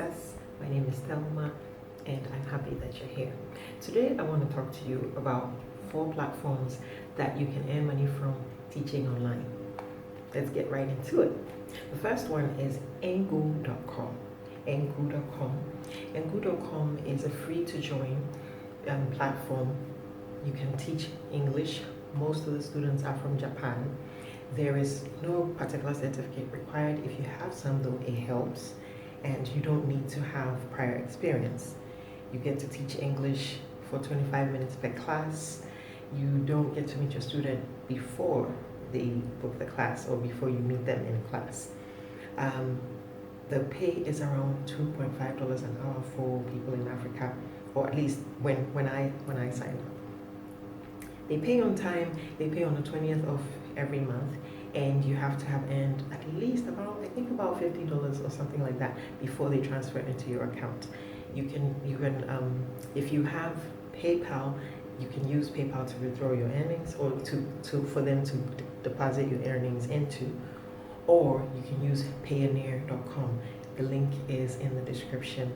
success. My name is Thelma and I'm happy that you're here. Today I want to talk to you about 4 platforms that you can earn money from teaching online. Let's get right into it. The first one is Engu.com. Engu.com is a free to join platform. You can teach English. Most of the students are from Japan. There is no particular certificate required. If you have some, though, it helps, and you don't need to have prior experience. You get to teach English for 25 minutes per class. You don't get to meet your student before they book the class or before you meet them in class. The pay is around $2.5 an hour for people in Africa, or at least when I signed up. They pay on time. They pay on the 20th of every month, and you have to have earned at least about $50 or something like that before they transfer it into your account. You can if you have PayPal, you can use PayPal to withdraw your earnings or for them to deposit your earnings into, or you can use Payoneer.com. The link is in the description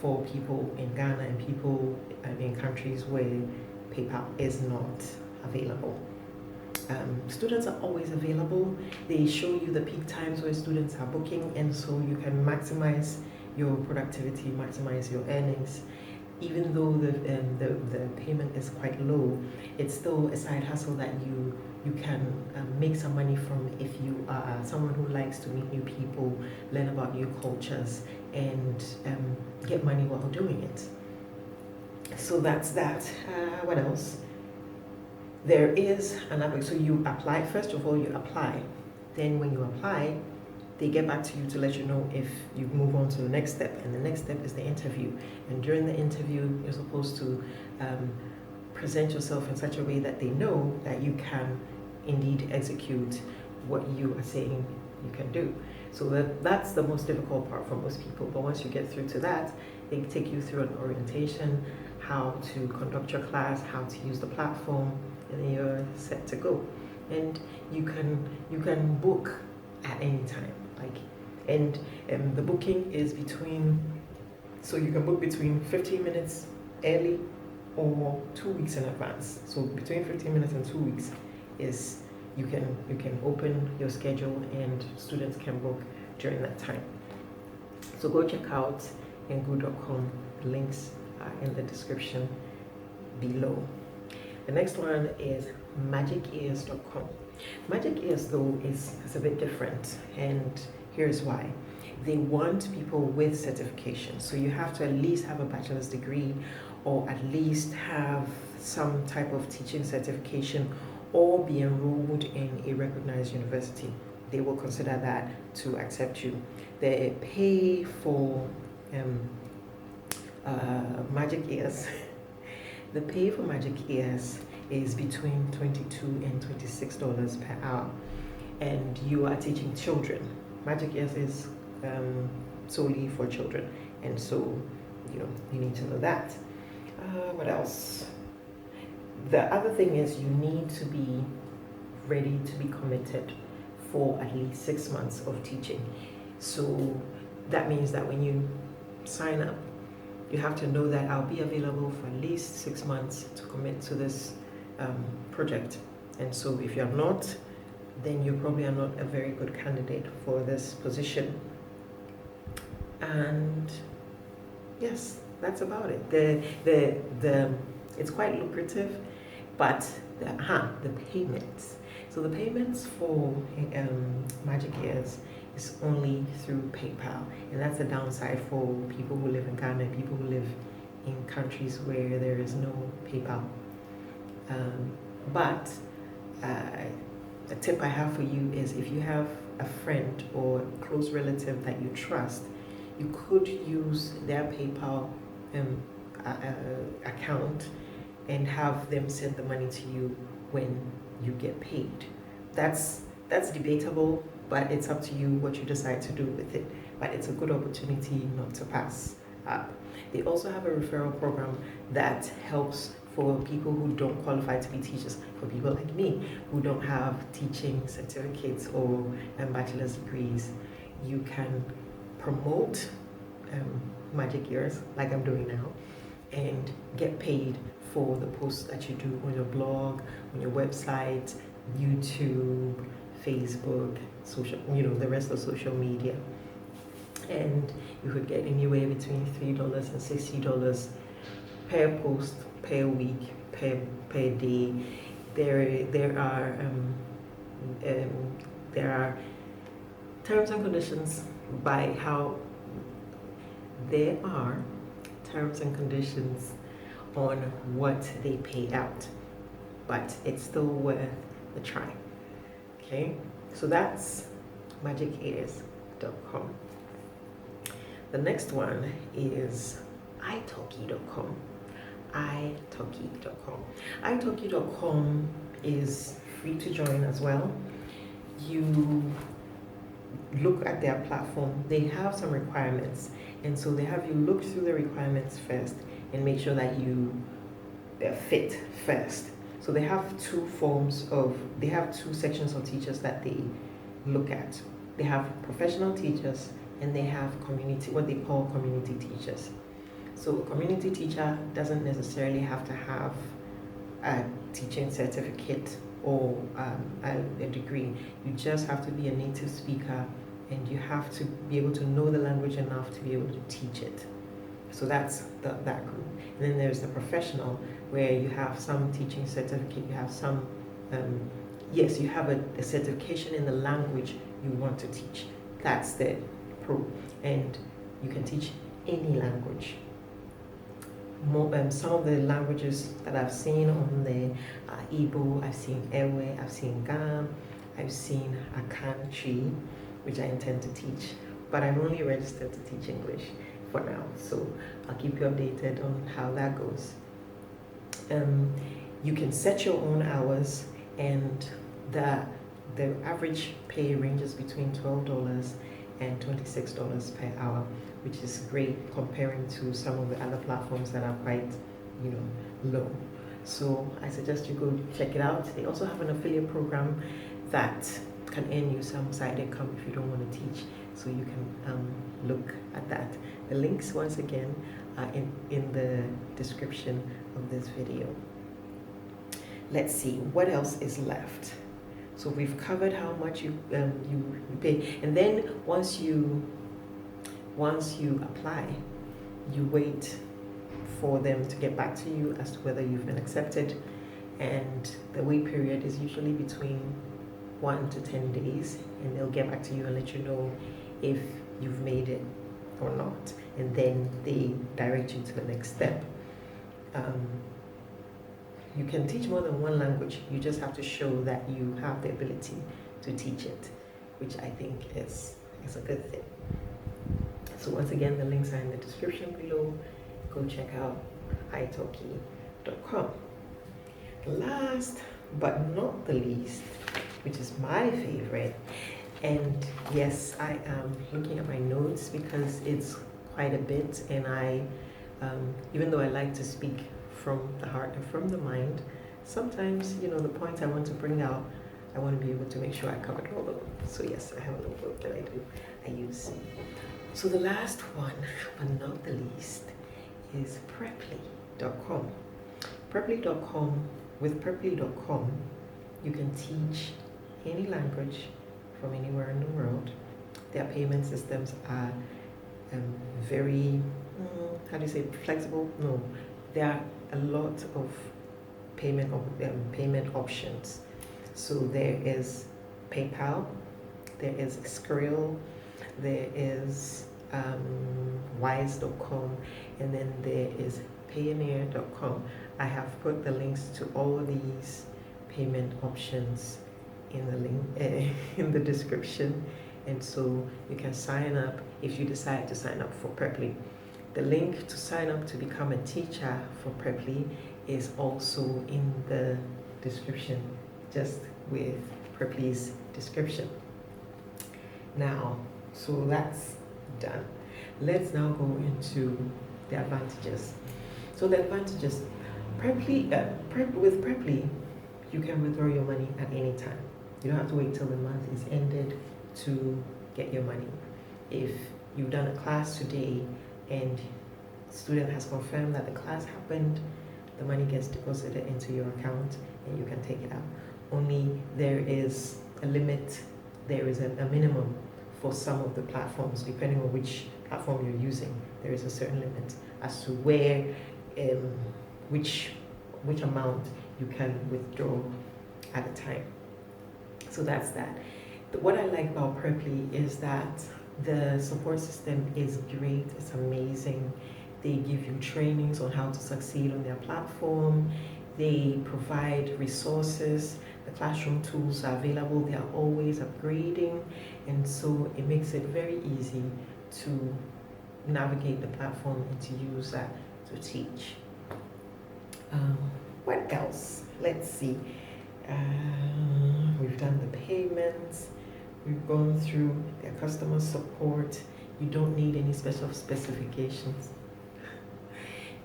for people in Ghana and people in countries where PayPal is not available. Students are always available. They show you the peak times where students are booking, and so you can maximize your productivity, maximize your earnings. Even though the payment is quite low, it's still a side hustle that you can make some money from if you are someone who likes to meet new people, learn about new cultures, and get money while doing it. So that's that. What else? There is another. So you apply. First of all, you apply. Then when you apply, they get back to you to let you know if you move on to the next step. And the next step is the interview. And during the interview, you're supposed to present yourself in such a way that they know that you can indeed execute what you are saying you can do. So that's the most difficult part for most people. But once you get through to that, they take you through an orientation, how to conduct your class, how to use the platform, and then you're set to go. And you can book at any time. And the booking is so you can book between 15 minutes early or 2 weeks in advance. So between 15 minutes and 2 weeks is you can open your schedule and students can book during that time. So go check out Engu.com. The links are in the description below. The next one is MagicEars.com. MagicEars, though, is a bit different, and here's why. They want people with certification, so you have to at least have a bachelor's degree or at least have some type of teaching certification or be enrolled in a recognized university. They will consider that to accept you. The pay for MagicEars the pay for MagicEars is between $22 and $26 per hour, and you are teaching children. MagicEars is solely for children, and so you need to know that. What else? The other thing is you need to be ready to be committed for at least 6 months of teaching. So that means that when you sign up, you have to know that I'll be available for at least 6 months to commit to this project. And so if you're not, then you probably are not a very good candidate for this position. And yes, that's about it. It's quite lucrative, but the payments. So the payments for MagicEars is only through PayPal, and that's a downside for people who live in Ghana and people who live in countries where there is no PayPal. But the tip I have for you is if you have a friend or close relative that you trust, you could use their PayPal account and have them send the money to you when you get paid. That's debatable, but it's up to you what you decide to do with it. But it's a good opportunity not to pass up. They also have a referral program that helps for people who don't qualify to be teachers, for people like me who don't have teaching certificates or bachelor's degrees. You can promote MagicEars, like I'm doing now, and get paid for the posts that you do on your blog, on your website, YouTube, Facebook, social, the rest of social media. And you could get anywhere between $3 and $60 per post, per week, per day. There are terms and conditions by how there are terms and conditions on what they pay out, but it's still worth the try. Okay, so that's MagicEars.com. The next one is Italki.com. Italki.com. Italki.com is free to join as well. You look at their platform, they have some requirements, and so they have you look through the requirements first and make sure that they're fit first. So they have two sections of teachers that they look at. They have professional teachers and they have what they call community teachers. So a community teacher doesn't necessarily have to have a teaching certificate or a degree. You just have to be a native speaker and you have to be able to know the language enough to be able to teach it. So that's that group. And then there's the professional, where you have some teaching certificate, you have some, you have a certification in the language you want to teach. That's the pro. And you can teach any language. Some of the languages that I've seen on there are Igbo, I've seen Ewe, I've seen Gam, I've seen Akanchi, which I intend to teach, but I'm only registered to teach English for now, so I'll keep you updated on how that goes. You can set your own hours, and the average pay ranges between $12 and $26 per hour, which is great comparing to some of the other platforms that are quite, low. So I suggest you go check it out. They also have an affiliate program that can earn you some side income if you don't want to teach. So you can look at that. The links, once again, are in the description of this video. Let's see, what else is left? So we've covered how much you pay, and then once you apply, you wait for them to get back to you as to whether you've been accepted, and the wait period is usually between 1 to 10 days, and they'll get back to you and let you know if you've made it or not, and then they direct you to the next step. You can teach more than one language. You just have to show that you have the ability to teach it, which I think is a good thing. So once again, the links are in the description below. Go check out italki.com. Last but not the least, which is my favorite, and yes, I am looking at my notes because it's quite a bit, and I, even though I like to speak from the heart and from the mind, sometimes, the points I want to bring out, I want to be able to make sure I covered all of them. So yes, I have a notebook that I use. So the last one, but not the least, is Preply.com. Preply.com, with Preply.com, you can teach any language from anywhere in the world. Their payment systems are very, flexible? No, there are a lot of payment options. So there is PayPal, there is Skrill, there is Wise.com, and then there is Payoneer.com. I have put the links to all of these payment options in the link in the description, and so you can sign up if you decide to sign up for Preply. The link to sign up to become a teacher for Preply is also in the description, just with Preply's description. Now, so that's done. Let's now go into the advantages. So the advantages, with Preply, you can withdraw your money at any time. You don't have to wait till the month is ended to get your money. If you've done a class today and student has confirmed that the class happened, the money gets deposited into your account and you can take it out. Only there is a limit, there is a minimum for some of the platforms, depending on which platform you're using. There is a certain limit as to where, which amount you can withdraw at a time. So that's that. What I like about Preply is that the support system is great, it's amazing. They give you trainings on how to succeed on their platform. They provide resources. The classroom tools are available. They are always upgrading. And so it makes it very easy to navigate the platform and to use that to teach. What else? Let's see. We've done the payments. We've gone through their customer support. You don't need any special specifications.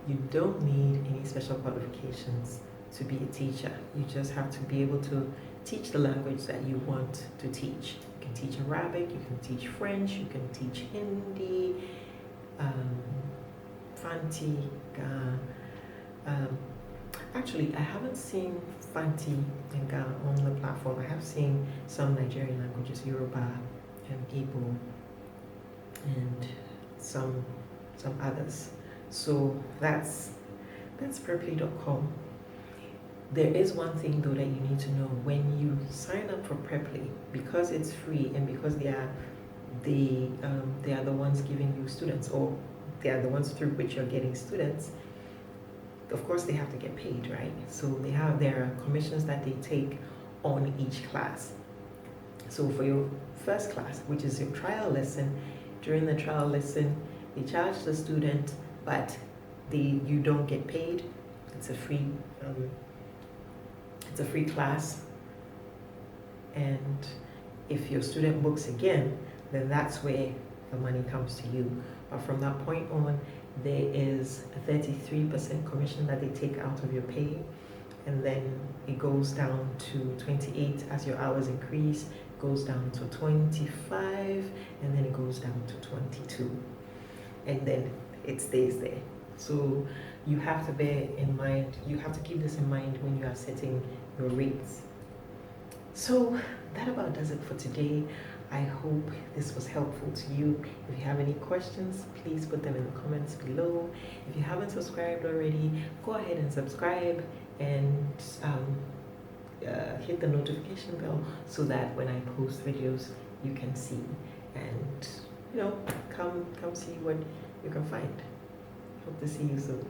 You don't need any special qualifications to be a teacher. You just have to be able to teach the language that you want to teach. You can teach Arabic, you can teach French, you can teach Hindi, Fanti, actually, I haven't seen Fanti and Ga on the platform. I have seen some Nigerian languages, Yoruba and Igbo, and some others. So that's Preply.com. There is one thing though that you need to know when you sign up for Preply, because it's free and because they are the ones giving you students, or they are the ones through which you're getting students. Of course, they have to get paid, right? So there are commissions that they take on each class. So for your first class, which is your trial lesson, during the trial lesson, they charge the student, but you don't get paid. It's a free class. And if your student books again, then that's where the money comes to you. But from that point on, there is a 33% commission that they take out of your pay, and then it goes down to 28 as your hours increase, goes down to 25, and then it goes down to 22, and then it stays there. So you have to bear in mind, you have to keep this in mind when you are setting your rates. So that about does it for today. I hope this was helpful to you. If you have any questions, please put them in the comments below. If you haven't subscribed already, go ahead and subscribe and hit the notification bell so that when I post videos, you can see and come see what you can find. Hope to see you soon.